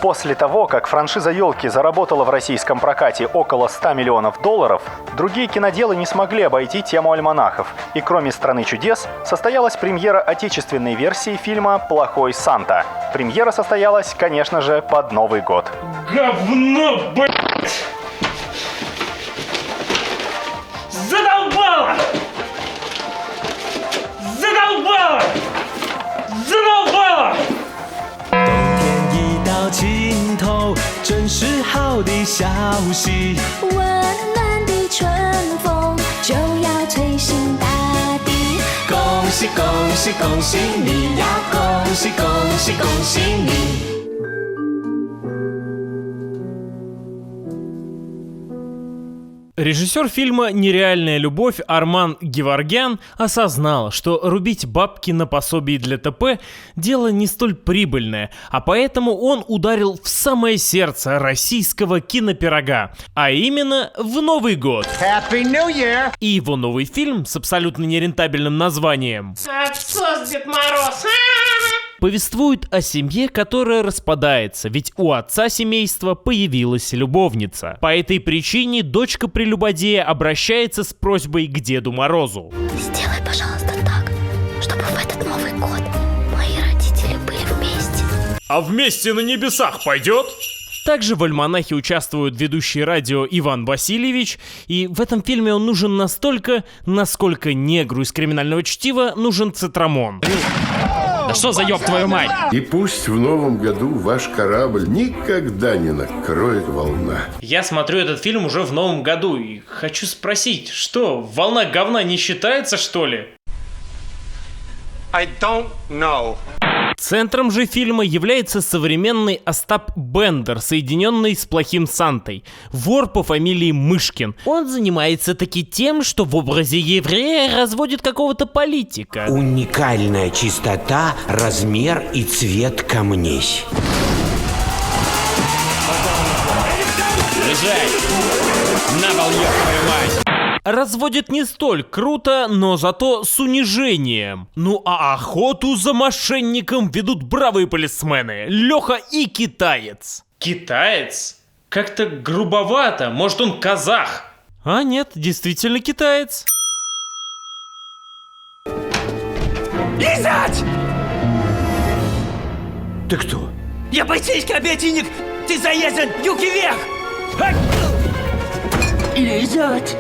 После того, как франшиза «Елки» заработала в российском прокате около $100 миллионов, другие киноделы не смогли обойти тему альманахов. И кроме «Страны чудес» состоялась премьера отечественной версии фильма «Плохой Санта». Премьера состоялась, конечно же, под Новый год. Говно, блять! Задолбало! Задолбало! Задолбало! 尽头，真是好的消息。温暖的春风就要吹醒大地。恭喜恭喜恭喜你呀！恭喜恭喜恭喜你！ Режиссер фильма «Нереальная любовь» Арман Геворгян осознал, что рубить бабки на пособии для ТП – дело не столь прибыльное, а поэтому он ударил в самое сердце российского кинопирога, а именно в Новый год. Happy New Year! И его новый фильм с абсолютно нерентабельным названием Отсос, Дед Мороз! повествует о семье, которая распадается, ведь у отца семейства появилась любовница. По этой причине дочка прелюбодея обращается с просьбой к Деду Морозу. Сделай, пожалуйста, так, чтобы в этот Новый год мои родители были вместе. А вместе на небесах пойдет? Также в «Альманахе» участвует ведущий радио Иван Васильевич, и в этом фильме он нужен настолько, насколько негру из «Криминального чтива» нужен цитрамон. Да что за ёб твою мать? И пусть в новом году ваш корабль никогда не накроет волна. Я смотрю этот фильм уже в новом году и хочу спросить, что, волна говна не считается, что ли? I don't know. Центром же фильма является современный Остап Бендер, соединенный с плохим Сантой. Вор по фамилии Мышкин. Он занимается таки тем, что в образе еврея разводит какого-то политика. Уникальная чистота, размер и цвет камней. Лежать! На пол, ёб твою мать! Разводит не столь круто, но зато с унижением. Ну а охоту за мошенником ведут бравые полисмены Леха и китаец. Китаец? Как-то грубовато, может он казах? А нет, действительно китаец. Лежать! Ты кто? Я полицейский оперативник! Ты заезжен! Юки вверх! Лежать!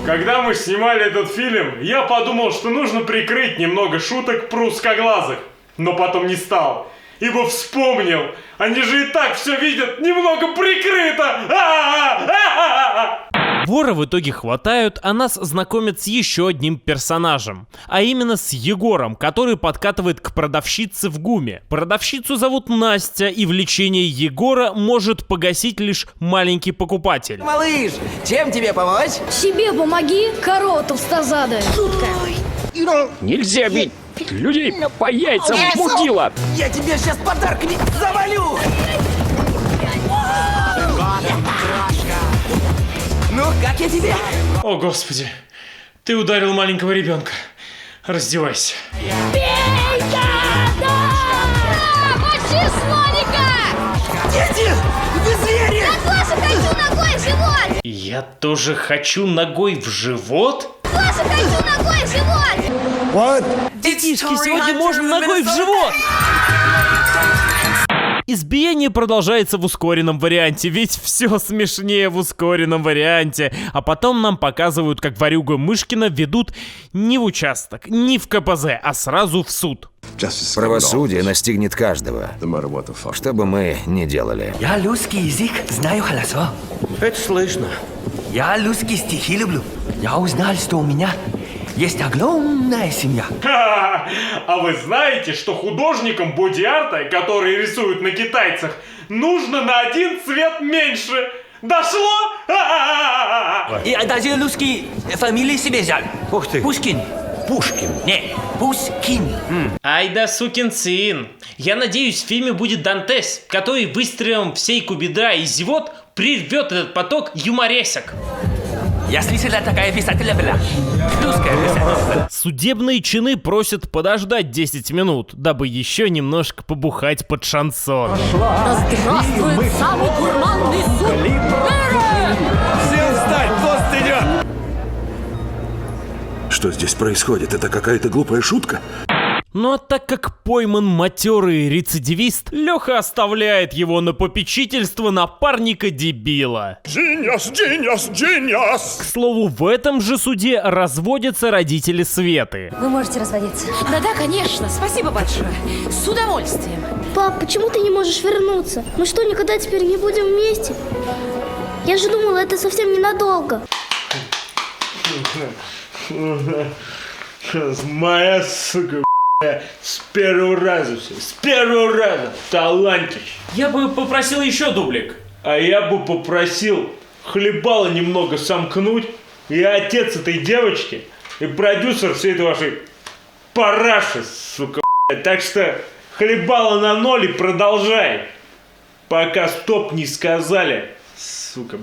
Когда мы снимали этот фильм, я подумал, что нужно прикрыть немного шуток про узкоглазых, но потом не стал, ибо вспомнил, они же и так все видят немного прикрыто! Вора в итоге хватают, а нас знакомят с еще одним персонажем. А именно с Егором, который подкатывает к продавщице в ГУМе. Продавщицу зовут Настя, и влечение Егора может погасить лишь маленький покупатель. Малыш, чем тебе помочь? Себе помоги, короту стазада. Нельзя бить людей по яйцам, мудила! Я тебе сейчас подарками завалю! Ну, как я тебе? О, Господи, ты ударил маленького ребенка. Раздевайся. Почти слоника! Дети! Вы звери! Я тоже хочу ногой в живот! Я тоже хочу ногой в живот? Тоже хочу ногой в живот! Детишки, сегодня можно ногой в живот! Избиение продолжается в ускоренном варианте, ведь все смешнее в ускоренном варианте. А потом нам показывают, как ворюгу Мышкина ведут не в участок, не в КПЗ, а сразу в суд. Правосудие настигнет каждого, что бы мы ни делали. Я русский язык знаю хорошо. Это слышно. Я русские стихи люблю. Я узнал, что у меня есть огромная семья. А вы знаете, что художникам боди-арта, которые рисуют на китайцах, нужно на один цвет меньше? Дошло? И даже русские фамилии себе взял. Ух ты. Пушкин. Пушкин. Не, Пушкин. Ай да сукин сын. Я надеюсь, в фильме будет Дантес, который выстрелом в сейку бедра и зевот прервет этот поток юморесок. Я слышала, такая писателя была. Русская писательница. Судебные чины просят подождать 10 минут, дабы еще немножко побухать под шансон. Да здравствует самый гурманный суп мира! Всем встать, тост идет! Что здесь происходит? Это какая-то глупая шутка? Ну а так как пойман матерый рецидивист, Леха оставляет его на попечительство напарника-дебила. Genius! К слову, в этом же суде разводятся родители Светы. Вы можете разводиться. Да-да, конечно. Спасибо большое. С удовольствием. Пап, почему ты не можешь вернуться? Мы что, никогда теперь не будем вместе? Я же думала, это совсем ненадолго. Моя сука, с первого раза все. С первого раза. Талантище. Я бы попросил еще дублик. А я бы попросил хлебало немного сомкнуть. Я отец этой девочки и продюсер всей этой вашей параши, сука. Так что хлебало на 0 и продолжай. Пока стоп не сказали, сука.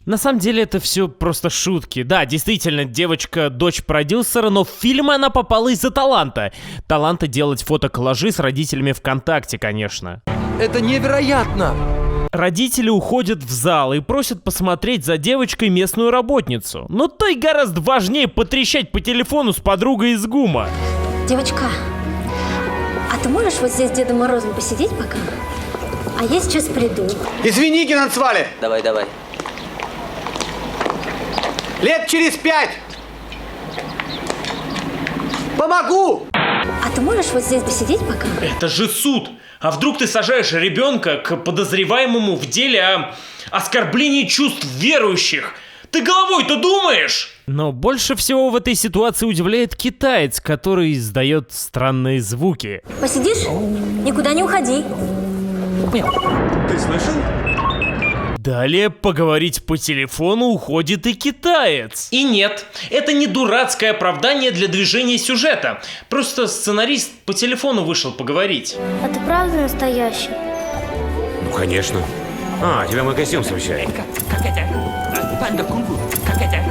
На самом деле это все просто шутки. Да, действительно, девочка дочь продюсера, но в фильм она попала из-за таланта. Таланта делать фотоколлажи с родителями ВКонтакте, конечно. Это невероятно! Родители уходят в зал и просят посмотреть за девочкой местную работницу. Но той гораздо важнее потрещать по телефону с подругой из ГУМа. Девочка, а ты можешь вот здесь с Дедом Морозом посидеть пока? А я сейчас приду. Извини, Геннадсвали. Давай. Лет через 5. Помогу. А ты можешь вот здесь посидеть пока? Это же суд! А вдруг ты сажаешь ребенка к подозреваемому в деле о оскорблении чувств верующих? Ты головой-то думаешь? Но больше всего в этой ситуации удивляет китаец, который издает странные звуки. Посидишь? Никуда не уходи. Ты слышал? Далее поговорить по телефону уходит и китаец. И нет, это не дурацкое оправдание для движения сюжета. Просто сценарист по телефону вышел поговорить. А ты правда настоящий? Ну, конечно. А, тебя мой костюм смущает. Как это? Панда кунг-фу. Как это?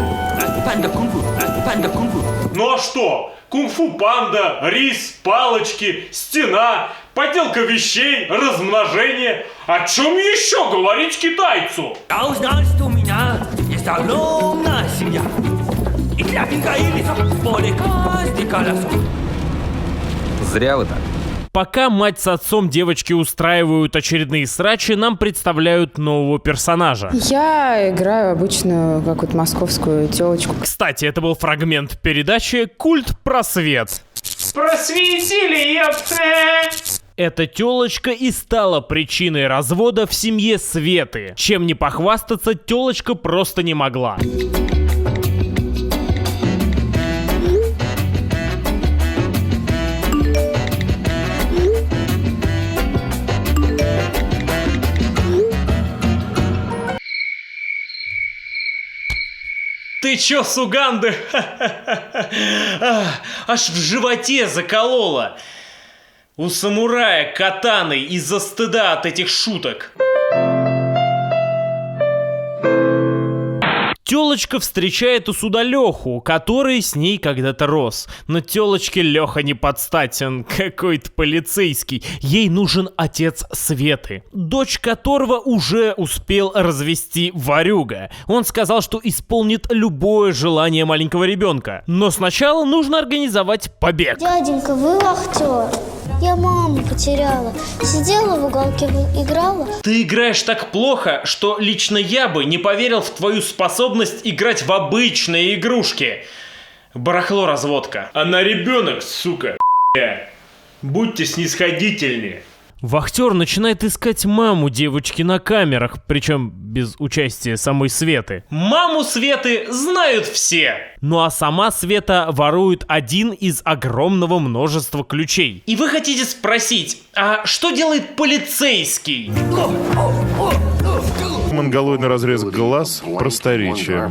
Панда кунг-фу. Панда кунг-фу. Ну а что? Кунг-фу панда, рис, палочки, стена, поделка вещей, размножение. О чем еще говорить китайцу? Я узнал, что у меня есть огромная семья. И кляпенька и лицо, более каждый колесо. Зря вы так. Пока мать с отцом девочки устраивают очередные срачи, нам представляют нового персонажа. Я играю обычную какую-то московскую телочку. Кстати, это был фрагмент передачи «Культ просвет». Просветили, ёпта! Эта тёлочка и стала причиной развода в семье Светы. Чем не похвастаться, тёлочка просто не могла. Ты чё с Уганды? Аж в животе закололо. У самурая катаной из-за стыда от этих шуток. Тёлочка встречает у суда Леху, который с ней когда-то рос. Но тёлочке Леха не подстать, он какой-то полицейский. Ей нужен отец Светы, дочь которого уже успел развести ворюга. Он сказал, что исполнит любое желание маленького ребенка. Но сначала нужно организовать побег. Дяденька, вы вахтер. Я маму потеряла. Сидела в уголке, играла. Ты играешь так плохо, что лично я бы не поверил в твою способность играть в обычные игрушки. Барахло-разводка. Она ребенок, сука. Будьте снисходительнее. Вахтер начинает искать маму девочки на камерах, причем без участия самой Светы. Маму Светы знают все! Ну а сама Света ворует один из огромного множества ключей. И вы хотите спросить, а что делает полицейский? Монголоидный разрез глаз, просторечие.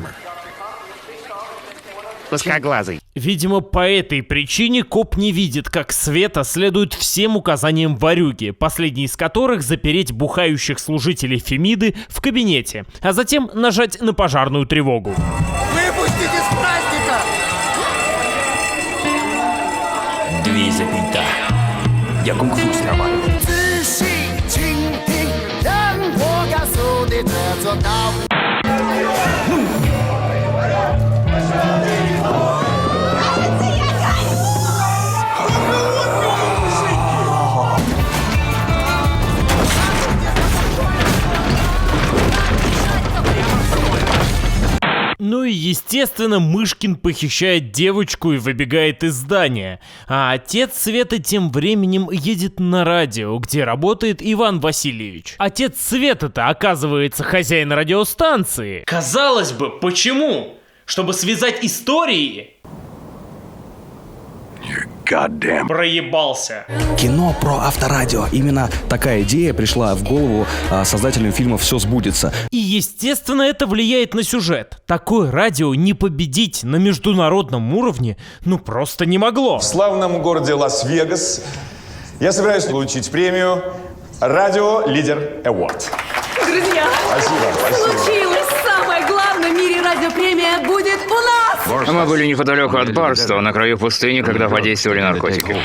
Плоскоглазый. Видимо, по этой причине коп не видит, как Света следует всем указаниям ворюги, последний из которых запереть бухающих служителей Фемиды в кабинете, а затем нажать на пожарную тревогу. я кунг-фу срабатываю. Ну и естественно, Мышкин похищает девочку и выбегает из здания. А отец Светы тем временем едет на радио, где работает Иван Васильевич. Отец Светы-то, оказывается, хозяин радиостанции. Казалось бы, почему? Чтобы связать истории? Проебался. Кино про авторадио. Именно такая идея пришла в голову создателям фильма «Все сбудется». И естественно, это влияет на сюжет. Такое радио не победить на международном уровне ну просто не могло. В славном городе Лас-Вегас я собираюсь получить премию «Радио Лидер Award». Друзья, случилось! Самое главное в мире радиопремия будет у нас! Мы были неподалеку от Барстоу, на краю пустыни, когда подействовали наркотики.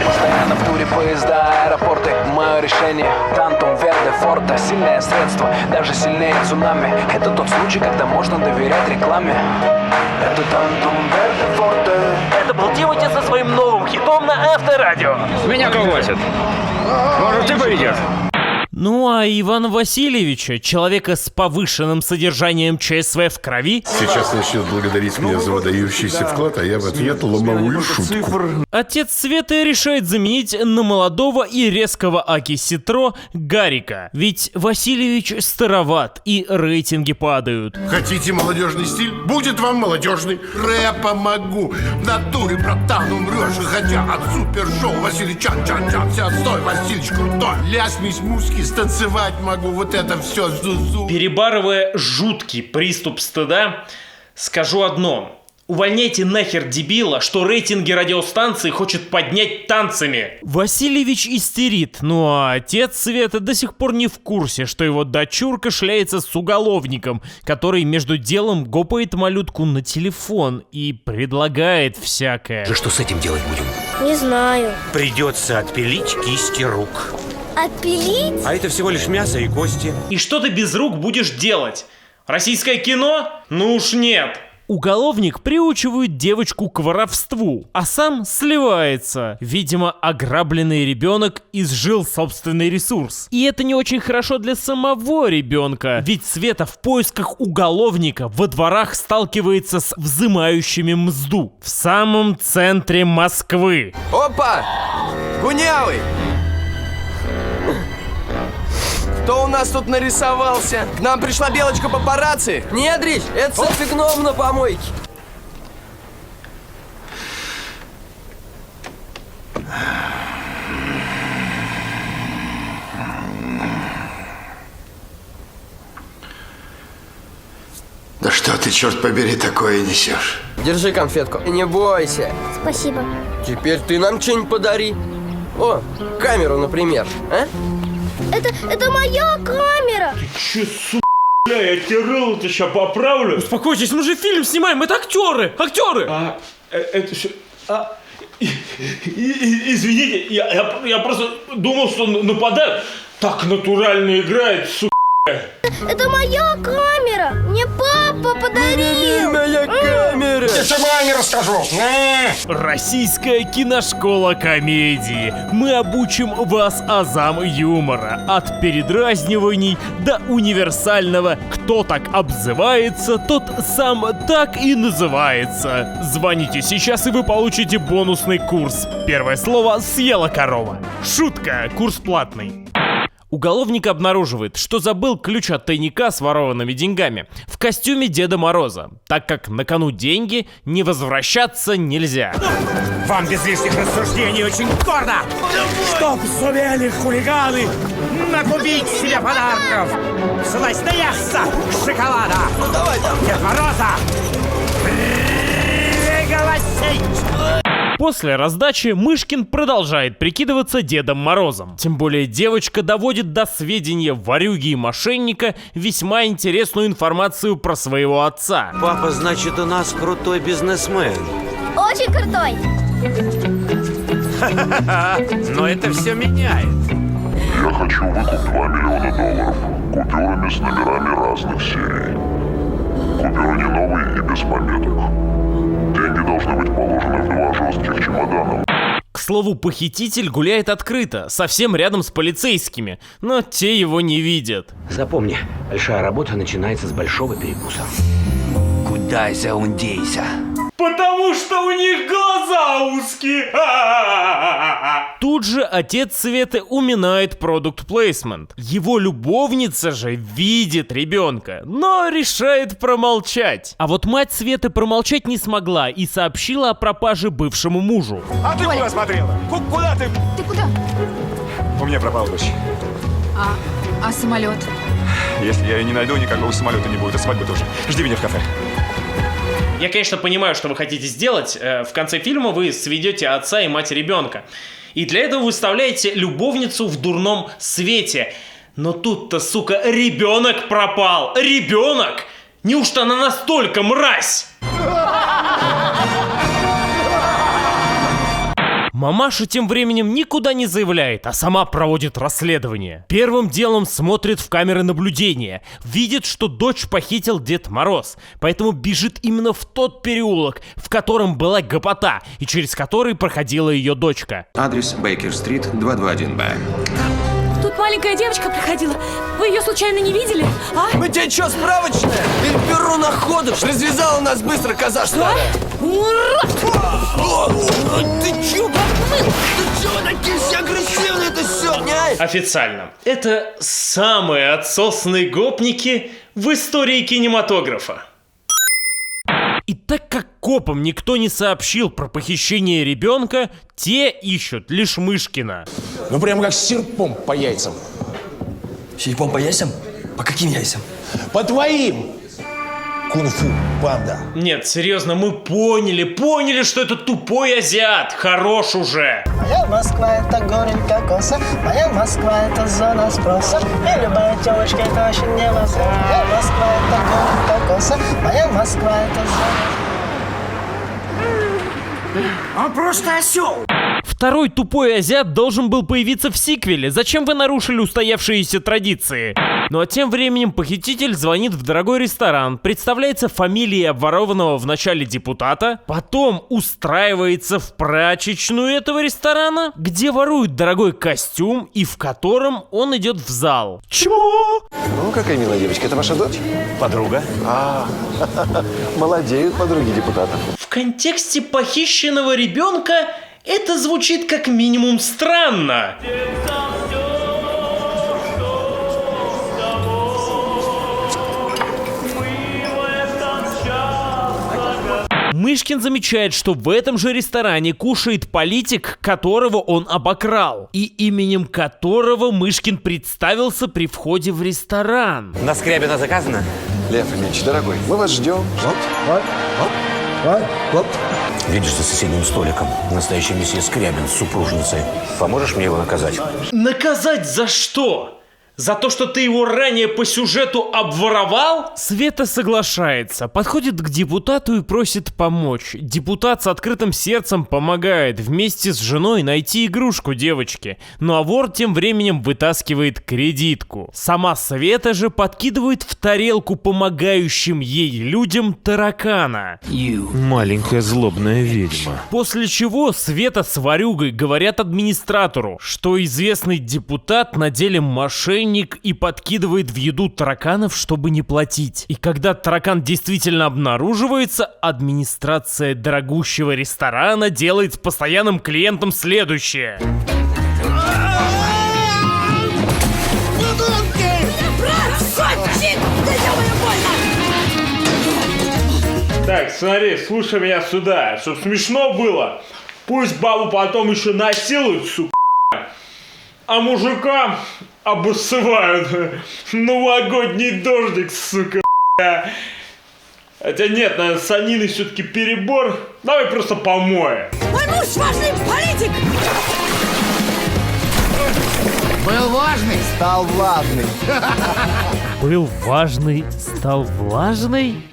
Постоянно в туре поезда, аэропорты. Мое решение Тантум Верде Форте. Сильное средство, даже сильнее цунами. Это тот случай, когда можно доверять рекламе. Это Тантум Верде Форте. Это был Тимати со своим новым хитом на Авторадио. Меня колотят. Может, ты поведешь? Ну а Ивана Васильевича, человека с повышенным содержанием ЧСВ в крови... Сейчас начнет благодарить меня за выдающийся вклад, а я в ответ ломовую шутку. Отец Светы решает заменить на молодого и резкого Аки Ситро Гарика. Ведь Васильевич староват и рейтинги падают. Хотите молодежный стиль? Будет вам молодежный. Рэпа могу. В натуре, братан, умрешь, хотя от супершоу Василий Чан-Чан-Чан. Вся стой, Васильич крутой. Ляснись, муски, станцевать могу. Вот это все зузу. Перебарывая жуткий приступ стыда, скажу одно. Увольняйте нахер дебила, что рейтинги радиостанции хочет поднять танцами. Васильевич истерит, ну а отец Светы до сих пор не в курсе, что его дочурка шляется с уголовником, который между делом гопает малютку на телефон и предлагает всякое. Да что с этим делать будем? Не знаю. Придется отпилить кисти рук. Отпилить? А это всего лишь мясо и кости. И что ты без рук будешь делать? Российское кино? Ну уж нет. Уголовник приучивает девочку к воровству, а сам сливается. Видимо, ограбленный ребенок изжил собственный ресурс. И это не очень хорошо для самого ребенка, ведь Света в поисках уголовника во дворах сталкивается с взымающими мзду в самом центре Москвы. Опа! Кунявый! Кто у нас тут нарисовался? К нам пришла белочка папарацци? Нет, Дрич, это Софи Гном на помойке. Да что ты, черт побери, такое несешь? Держи конфетку. Не бойся. Спасибо. Теперь ты нам что-нибудь подари. О, камеру, например, а? Это моя камера! Че, бля, я тебе рыло-то сейчас поправлю. Успокойтесь, мы же фильм снимаем, это актеры! Актеры! Это все... Извините, я просто думал, что нападаю. Так натурально играет, сука. Это моя камера! Мне папа подарил! Моя камера! Я сама не расскажу! Российская киношкола комедии. Мы обучим вас азам юмора. От передразниваний до универсального «Кто так обзывается, тот сам так и называется». Звоните сейчас, и вы получите бонусный курс. Первое слово «съела корова». Шутка, курс платный. Уголовник обнаруживает, что забыл ключ от тайника с ворованными деньгами в костюме Деда Мороза, так как на кону деньги, не возвращаться нельзя. Вам без лишних рассуждений очень гордо, чтоб сумели хулиганы накупить себе подарков. Слазь наесться шоколада. Дед Мороза пригласить. После раздачи Мышкин продолжает прикидываться Дедом Морозом. Тем более девочка доводит до сведения ворюги и мошенника весьма интересную информацию про своего отца. Папа, значит, у нас крутой бизнесмен. Очень крутой! Но это все меняет. Я хочу выкуп $2 миллиона купюрами с номерами разных серий. Купюры не новые и без пометок. Деньги должны быть положены в 2 жестких чемодана. К слову, похититель гуляет открыто, совсем рядом с полицейскими, но те его не видят. Запомни, большая работа начинается с большого перекуса. Куда заундейся? Потому что у них глаза узкие. Тут же отец Светы уминает продукт плейсмент. Его любовница же видит ребенка, но решает промолчать. А вот мать Светы промолчать не смогла и сообщила о пропаже бывшему мужу. А ты куда смотрела? Куда ты? Ты куда? У меня пропала дочь. А самолет? Если я ее не найду, никакого самолета не будет, а свадьбы тоже. Жди меня в кафе. Я, конечно, понимаю, что вы хотите сделать. В конце фильма вы сведете отца и мать ребенка. И для этого выставляете любовницу в дурном свете. Но тут-то, сука, ребенок пропал. Ребенок! Неужто она настолько мразь? Мамаша тем временем никуда не заявляет, а сама проводит расследование. Первым делом смотрит в камеры наблюдения. Видит, что дочь похитил Дед Мороз. Поэтому бежит именно в тот переулок, в котором была гопота, и через который проходила ее дочка. Адрес Бейкер-стрит, 221-Б. Тут маленькая девочка приходила. Вы ее случайно не видели? А? Мы тебе что, справочная? Или перу на ходу? Развязала нас быстро, коза старая. Ты чё, подмыл? Ты чё, такие все агрессивные? Это все, не? Официально. Это самые отсосные гопники в истории кинематографа. И так как копам никто не сообщил про похищение ребенка, те ищут лишь Мышкина. Ну прям как серпом по яйцам. Серпом по яйцам? По каким яйцам? По твоим! Кунг-фу панда. Нет, серьезно, мы поняли, что это тупой азиат. Хорош уже. Моя Москва это горень кокоса, моя Москва это зона спроса, и любая девочка это очень невозможно. Моя Москва это горень кокоса, моя Москва это зона... Он просто осел. Второй тупой азиат должен был появиться в сиквеле. Зачем вы нарушили устоявшиеся традиции? Ну а тем временем похититель звонит в дорогой ресторан, представляется фамилией обворованного в начале депутата, потом устраивается в прачечную этого ресторана, где ворует дорогой костюм и в котором он идет в зал. Чего? Ну, какая милая девочка, это ваша дочь? Подруга. Молодеют подруги депутатов. В контексте похищенного ребенка это звучит как минимум странно. Мышкин замечает, что в этом же ресторане кушает политик, которого он обокрал, и именем которого Мышкин представился при входе в ресторан. На Скрябина заказано? Лев Ильич, дорогой, мы вас ждем. Видишь, за соседним столиком настоящий месье Скрябин с супружницей. Поможешь мне его наказать? Наказать за что? За то, что ты его ранее по сюжету обворовал? Света соглашается, подходит к депутату и просит помочь. Депутат с открытым сердцем помогает вместе с женой найти игрушку девочки. Ну а вор тем временем вытаскивает кредитку. Сама Света же подкидывает в тарелку помогающим ей людям таракана. Маленькая злобная ведьма. После чего Света с ворюгой говорят администратору, что известный депутат на деле мошенник и подкидывает в еду тараканов, чтобы не платить. И когда таракан действительно обнаруживается, администрация дорогущего ресторана делает с постоянным клиентом следующее. Так, смотри, слушай меня сюда, чтоб смешно было. Пусть бабу потом еще насилуют, сука, а мужика обоссывают. Новогодний дождик, сука. Хотя нет, наверное, с Аниной все-таки перебор. Давай просто помоем. Мой муж важный политик! Был важный, стал влажный. Был важный, стал влажный?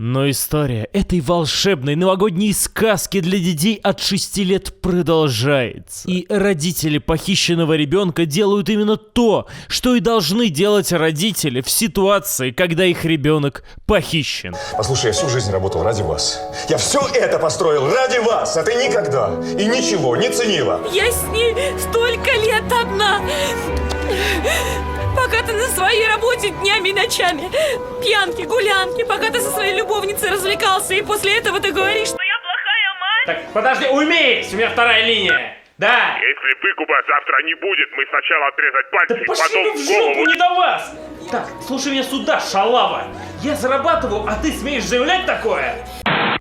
Но история этой волшебной новогодней сказки для детей от 6 лет продолжается. И родители похищенного ребенка делают именно то, что и должны делать родители в ситуации, когда их ребенок похищен. Послушай, я всю жизнь работал ради вас. Я все это построил ради вас, а ты никогда и ничего не ценила. Я с ней столько лет одна. Пока ты на своей работе днями и ночами, пьянки, гулянки, пока ты со своей любовницей развлекался, и после этого ты говоришь, что я плохая мать. Так, подожди, уймись, у меня вторая линия. Да. Если выкупа завтра не будет, мы сначала отрезать пальцы, Да пошли вы в жопу, не до вас! Так, слушай меня сюда, шалава. Я зарабатываю, а ты смеешь заявлять такое?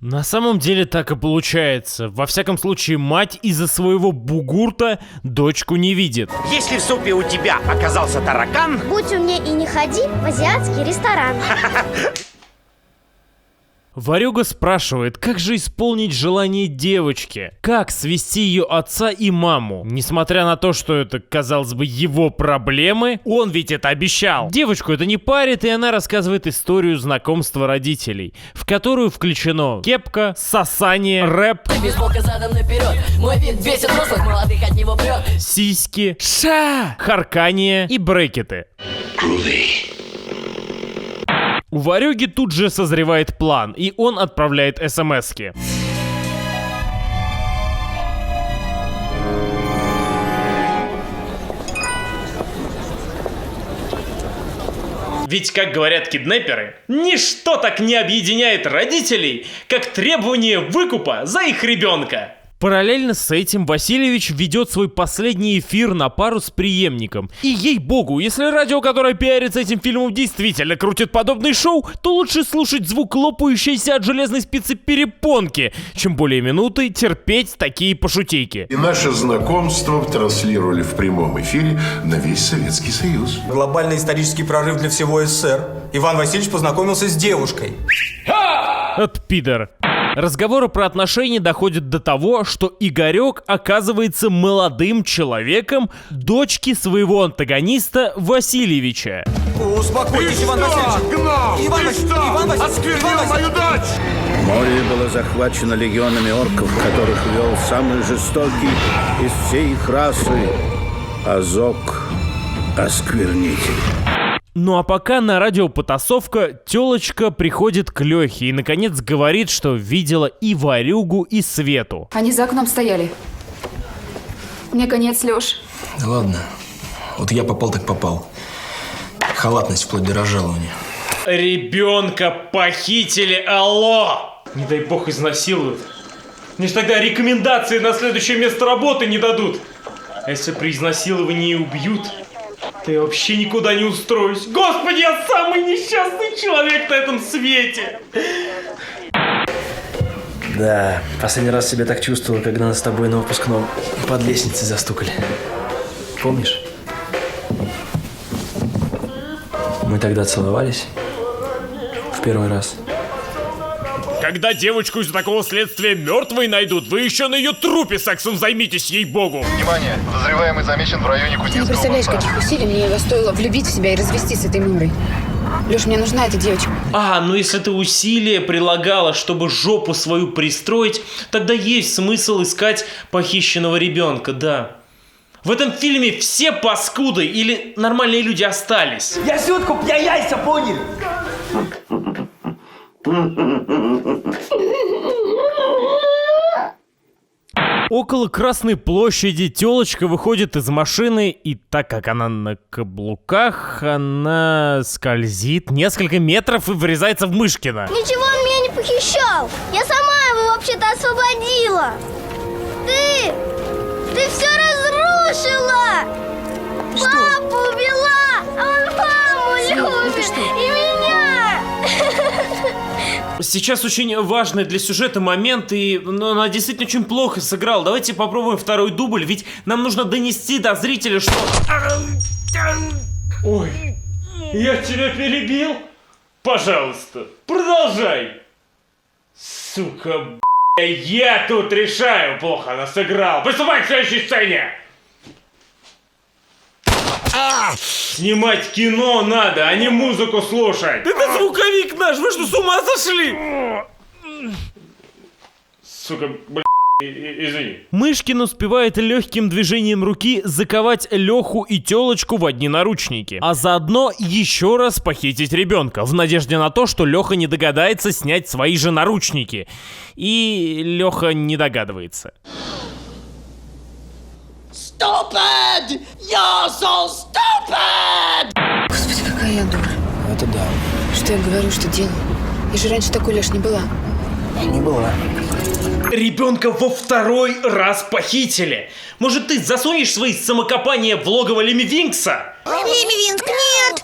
На самом деле так и получается. Во всяком случае, мать из-за своего бугурта дочку не видит. Если в супе у тебя оказался таракан... Будь умнее и не ходи в азиатский ресторан. Варюга спрашивает, как же исполнить желание девочки? Как свести ее отца и маму? Несмотря на то, что это, казалось бы, его проблемы, он ведь это обещал. Девочку это не парит, и она рассказывает историю знакомства родителей, в которую включено кепка, сосание, рэп, сиськи, харканье и брекеты. У Варюги тут же созревает план, и он отправляет смски. Ведь, как говорят киднеперы, ничто так не объединяет родителей, как требование выкупа за их ребенка. Параллельно с этим Васильевич ведет свой последний эфир на пару с преемником. И ей-богу, если радио, которое пиарится этим фильмом, действительно крутит подобный шоу, то лучше слушать звук лопающейся от железной спицы перепонки, чем более минуты терпеть такие пошутейки. И наше знакомство транслировали в прямом эфире на весь Советский Союз. Глобальный исторический прорыв для всего СССР. Иван Васильевич познакомился с девушкой. От пидор. Разговоры про отношения доходят до того, что Игорек оказывается молодым человеком дочки своего антагониста Васильевича. Успокойтесь, Иван Васильевич! Иван Васильевич! Осквернил мою дочь! Море было захвачено легионами орков, которых вел самый жестокий из всей их расы Азок-Осквернитель. Ну а пока на радио потасовка, тёлочка приходит к Лёхе и наконец говорит, что видела и Варюгу, и Свету. Они за окном стояли. Мне конец, Лёш. Да ладно. Вот я попал так попал. Халатность вплоть до разжалования. Ребенка похитили, алло! Не дай бог изнасилуют. Мне ж тогда рекомендации на следующее место работы не дадут. А если при изнасиловании убьют, то я вообще никуда не устроюсь. Господи, я самый несчастный человек на этом свете. Да, последний раз себя так чувствовал, когда нас с тобой на выпускном под лестницей застукали. Помнишь? Мы тогда целовались в первый раз. Когда девочку из такого следствия мертвой найдут, вы еще на ее трупе сексом займитесь, ей-богу! Внимание! Подозреваемый замечен в районе Кузнецкого. Ты не представляешь, каких усилий мне стоило влюбить в себя и развестись с этой мымрой. Леш, мне нужна эта девочка. Ну если ты усилия прилагала, чтобы жопу свою пристроить, тогда есть смысл искать похищенного ребенка, да. В этом фильме все паскуды или нормальные люди остались. Я сетку, я яйца, поняли? Около Красной площади тёлочка выходит из машины, и так как она на каблуках, она скользит несколько метров и врезается в Мышкина. Ничего он меня не похищал. Я сама его вообще-то освободила. Ты все разрушила. Что? Папу убила, а он маму любит и меня. Сейчас очень важный для сюжета момент, и она действительно очень плохо сыграла. Давайте попробуем второй дубль, ведь нам нужно донести до зрителя, что... Ой, я тебя перебил? Пожалуйста, продолжай. Сука, я тут решаю, плохо она сыграла. Приступай к следующей сцене. Снимать кино надо, а не музыку слушать. Это звуковик наш, вы что, с ума сошли? Сука, извини. Мышкин успевает легким движением руки заковать Леху и телочку в одни наручники, а заодно еще раз похитить ребенка, в надежде на то, что Леха не догадается снять свои же наручники. И Леха не догадывается. Stupid! You're so stupid! Господи, какая я дура. Это да. Что я говорю, что делаю? Я же раньше такой, Леш, не была. Не была. Ребенка во второй раз похитили. Может, ты засунешь свои самокопания в логово Леми Винкса? Леми Винкс, нет!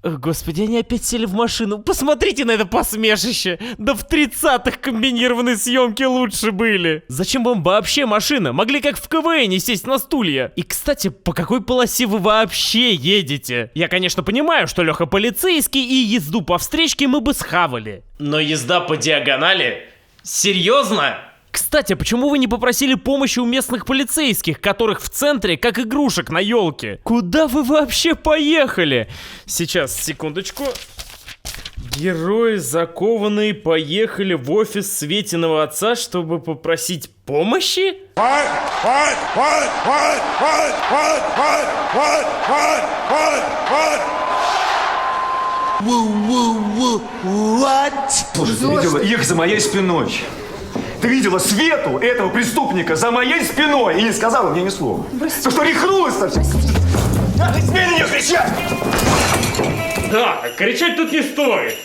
Господи, они опять сели в машину. Посмотрите на это посмешище. Да в 30-х комбинированные съемки лучше были. Зачем вам вообще машина? Могли как в КВН сесть на стулья. И, кстати, по какой полосе вы вообще едете? Я, конечно, понимаю, что Леха полицейский и езду по встречке мы бы схавали. Но езда по диагонали? Серьезно? Кстати, почему вы не попросили помощи у местных полицейских, которых в центре как игрушек на елке? Куда вы вообще поехали? Сейчас, секундочку. Герои закованные поехали в офис Светиного отца, чтобы попросить помощи? Слушай, ты видела их за моей спиной? Ты видела Свету, этого преступника, за моей спиной и не сказала мне ни слова? Ты что, рехнулась совсем? Смей на нее кричать! Да, кричать тут не стоит.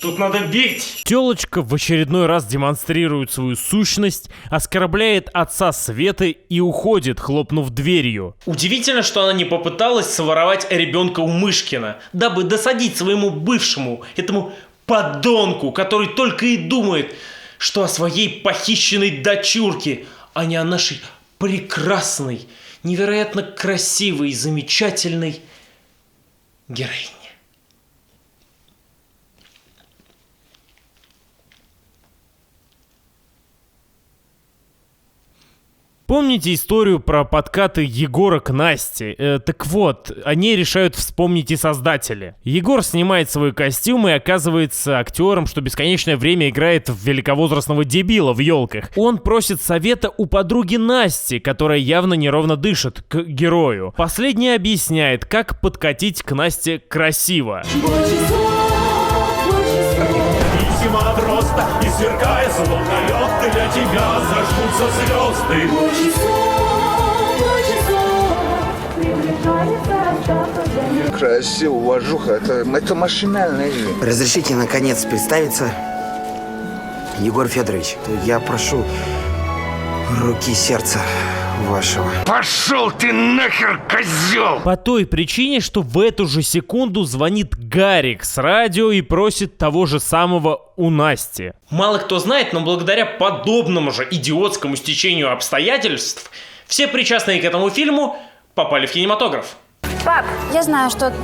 Тут надо бить. Телочка в очередной раз демонстрирует свою сущность, оскорбляет отца Светы и уходит, хлопнув дверью. Удивительно, что она не попыталась своровать ребенка у Мышкина, дабы досадить своему бывшему, этому подонку, который только и думает, что о своей похищенной дочурке, а не о нашей прекрасной, невероятно красивой и замечательной героине. Помните историю про подкаты Егора к Насте? Так вот, о ней решают вспомнить и создатели. Егор снимает свой костюм и оказывается актером, что бесконечное время играет в великовозрастного дебила в елках. Он просит совета у подруги Насти, которая явно неровно дышит, к герою. Последняя объясняет, как подкатить к Насте красиво. От роста и сверкая словно лед, для тебя зажгутся звезды. Красиво, уважуха, это машинальная жизнь. Разрешите, наконец, представиться. Егор Федорович, я прошу руки сердца вашего. Пошел ты нахер, козел! По той причине, что в эту же секунду звонит Гарик с радио и просит того же самого у Насти. Мало кто знает, но благодаря подобному же идиотскому стечению обстоятельств все причастные к этому фильму попали в кинематограф. Пап, я знаю, что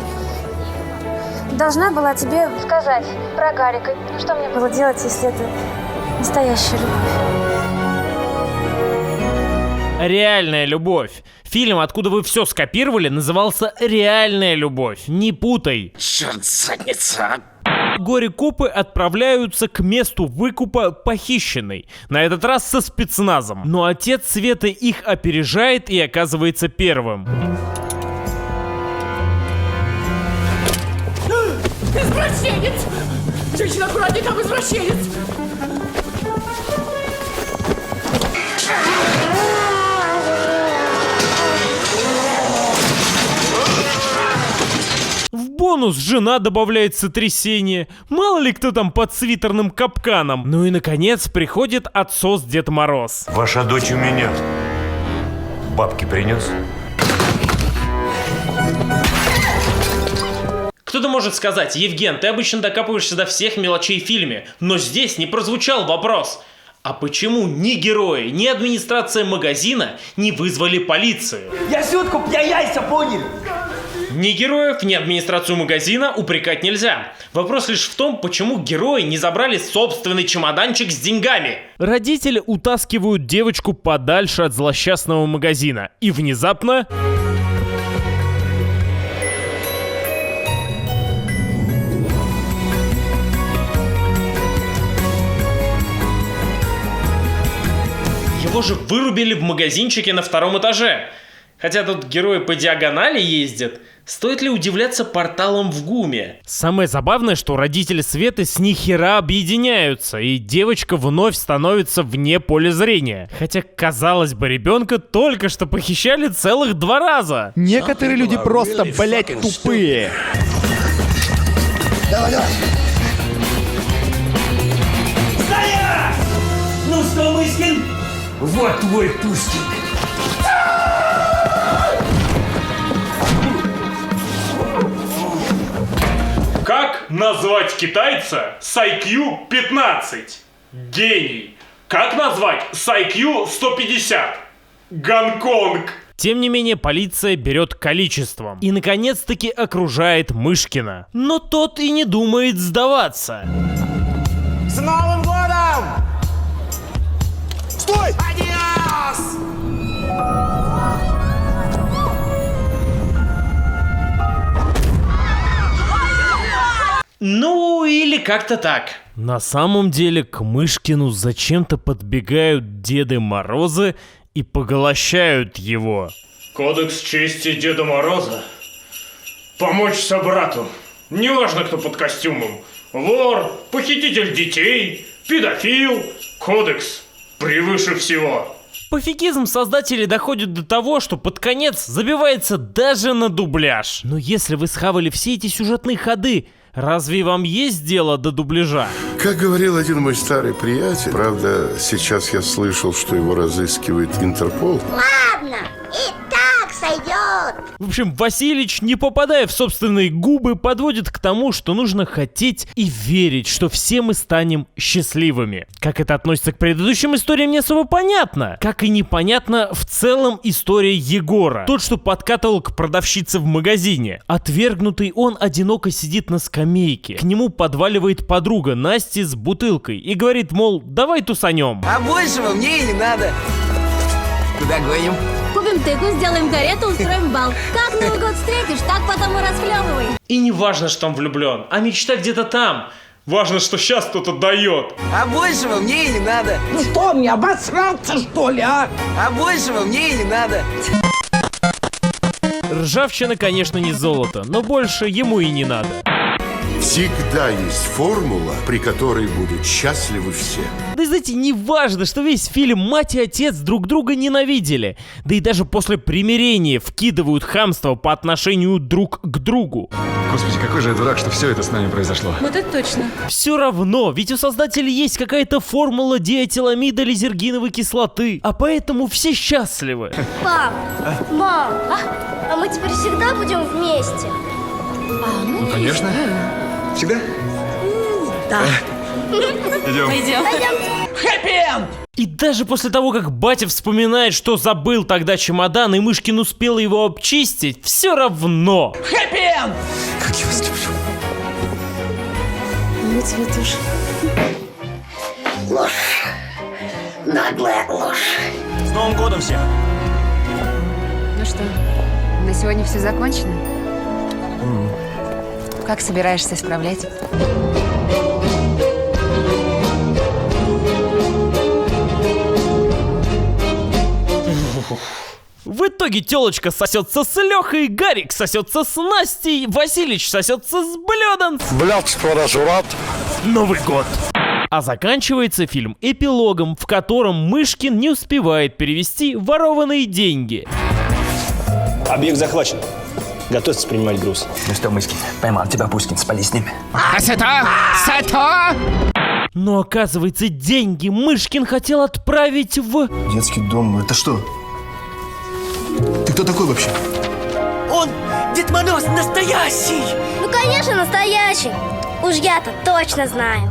должна была тебе сказать про Гарика. Что мне было делать, если это настоящая любовь? «Реальная любовь». Фильм, откуда вы все скопировали, назывался «Реальная любовь». Не путай. Черт, задница. Горе-копы отправляются к месту выкупа похищенной. На этот раз со спецназом. Но отец Светы их опережает и оказывается первым. Извращенец! Женщина, аккуратнее, там извращенец! В бонус жена добавляет сотрясение. Мало ли кто там под свитерным капканом. Ну и наконец приходит отсос Дед Мороз. Ваша дочь у меня. Бабки принес? Кто-то может сказать: Евген, ты обычно докапываешься до всех мелочей в фильме, но здесь не прозвучал вопрос. А почему ни герои, ни администрация магазина не вызвали полицию? Я сютку, я яйца понял. Ни героев, ни администрацию магазина упрекать нельзя. Вопрос лишь в том, почему герои не забрали собственный чемоданчик с деньгами. Родители утаскивают девочку подальше от злосчастного магазина. И внезапно... Его же вырубили в магазинчике на 2-м этаже. Хотя тут герои по диагонали ездят. Стоит ли удивляться порталам в ГУМе? Самое забавное, что родители Светы с нихера объединяются, и девочка вновь становится вне поля зрения. Хотя, казалось бы, ребенка только что похищали целых 2 раза. Некоторые люди просто, блять, тупые. Давай, давай. Стоять! Ну что, Мышкин? Вот твой Пушкин. Как назвать китайца с IQ 15? Гений. Как назвать с IQ 150? Гонконг. Тем не менее, полиция берет количеством и, наконец-таки, окружает Мышкина. Но тот и не думает сдаваться. С Новым годом! Стой! Адиос! Ну, или как-то так. На самом деле, к Мышкину зачем-то подбегают Деды Морозы и поглощают его. Кодекс чести Деда Мороза. Помочь собрату. Неважно, кто под костюмом. Вор, похититель детей, педофил. Кодекс превыше всего. Пофигизм создателей доходит до того, что под конец забивается даже на дубляж. Но если вы схавали все эти сюжетные ходы, разве вам есть дело до дубляжа? Как говорил один мой старый приятель, правда, сейчас я слышал, что его разыскивает Интерпол. Ладно, и так сойдет. В общем, Василич, не попадая в собственные губы, подводит к тому, что нужно хотеть и верить, что все мы станем счастливыми. Как это относится к предыдущим историям, не особо понятно. Как и непонятно в целом история Егора. Тот, что подкатывал к продавщице в магазине. Отвергнутый он одиноко сидит на скамейке. К нему подваливает подруга Насти с бутылкой и говорит, мол, давай тусанем. А большего мне и не надо. Куда гоним? Купим тыкву, сделаем карету, устроим бал. Как Новый год встретишь, так потом и расхлебывай. И не важно, что он влюблен, а мечта где-то там. Важно, что сейчас кто-то дает. А большего мне и не надо. Ну что, мне обосраться, что ли, а? А большего мне и не надо. Ржавчина, конечно, не золото, но больше ему и не надо. Всегда есть формула, при которой будут счастливы все. Да и знаете, не важно, что весь фильм мать и отец друг друга ненавидели. Да и даже после примирения вкидывают хамство по отношению друг к другу. Господи, какой же я дурак, что все это с нами произошло. Вот это точно. Все равно, ведь у создателей есть какая-то формула диэтиламида лизергиновой кислоты, а поэтому все счастливы. Пап, мам, а мы теперь всегда будем вместе? Ну, конечно. Всегда? Да. Идем. Пойдем. Хэппи-энд! И даже после того, как батя вспоминает, что забыл тогда чемодан, и Мышкин успел его обчистить, все равно. Хэппи-энд! Как я вас люблю. Ну, Цветуш. Ложь. Наглая ложь. С Новым годом всех! Ну что, на сегодня все закончено? Как собираешься исправлять? В итоге телочка сосется с Лехой, Гарик сосется с Настей, Василич сосется с Блёдан. Блядство разврат. Новый год. А заканчивается фильм эпилогом, в котором Мышкин не успевает перевести ворованные деньги. Объект захвачен. Готовься принимать груз. Ну что, Мышкин, поймал тебя Пушкин, спали с ним. Но оказывается, деньги Мышкин хотел отправить в... Детский дом, это что? Ты кто такой вообще? Он Дед Мороз настоящий! Ну, конечно, настоящий. Уж я-то точно знаю.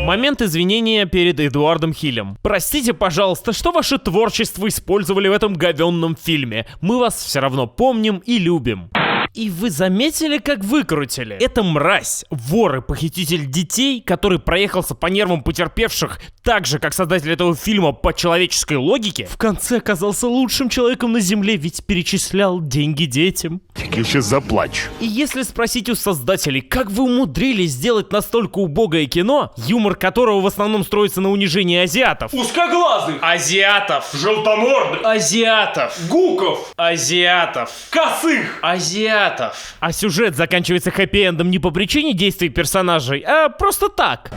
Момент извинения перед Эдуардом Хилем. Простите, пожалуйста, что ваше творчество использовали в этом говенном фильме. Мы вас все равно помним и любим. И вы заметили, как выкрутили? Это мразь, вор и похититель детей, который проехался по нервам потерпевших так же, как создатель этого фильма по человеческой логике, в конце оказался лучшим человеком на земле, ведь перечислял деньги детям. Я сейчас заплачу. И если спросить у создателей, как вы умудрились сделать настолько убогое кино, юмор которого в основном строится на унижении азиатов, Узкоглазых, азиатов, желтомордых, азиатов, гуков, азиатов, косых, азиатов. А сюжет заканчивается хэппи-эндом не по причине действий персонажей, а просто так.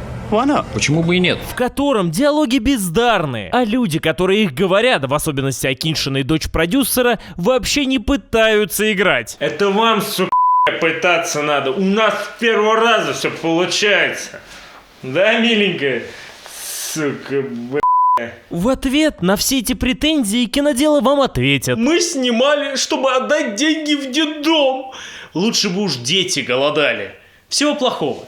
Почему бы и нет? В котором диалоги бездарные, а люди, которые их говорят, в особенности Акиньшина и дочь продюсера, вообще не пытаются играть. Это вам, сука, пытаться надо. У нас с первого раза все получается. Да, миленькая? Сука, В ответ на все эти претензии киноделы вам ответят: мы снимали, чтобы отдать деньги в детдом. Лучше бы уж дети голодали. Всего плохого.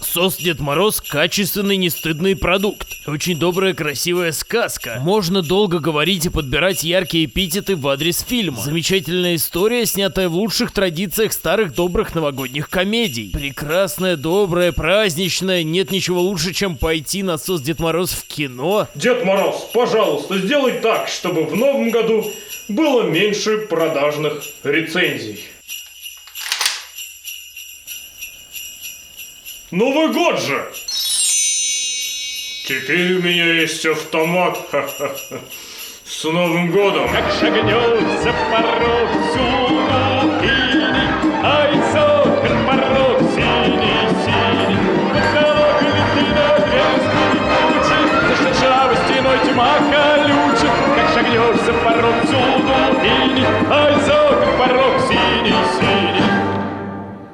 СОС Дед Мороз – качественный, нестыдный продукт. Очень добрая, красивая сказка. Можно долго говорить и подбирать яркие эпитеты в адрес фильма. Замечательная история, снятая в лучших традициях старых добрых новогодних комедий. Прекрасная, добрая, праздничная. Нет ничего лучше, чем пойти на СОС Дед Мороз в кино. Дед Мороз, пожалуйста, сделай так, чтобы в новом году было меньше продажных рецензий. Новый год же! Теперь у меня есть автомат. С Новым годом! Как шагнет за порог всюду иней, ай, сокер-порог синий-синий. Потолок витрина дрянской кучи, за шершавой стеной тьма колючая. Как шагнешь за порог всюду иней, ай, сокер-порог синий-синий.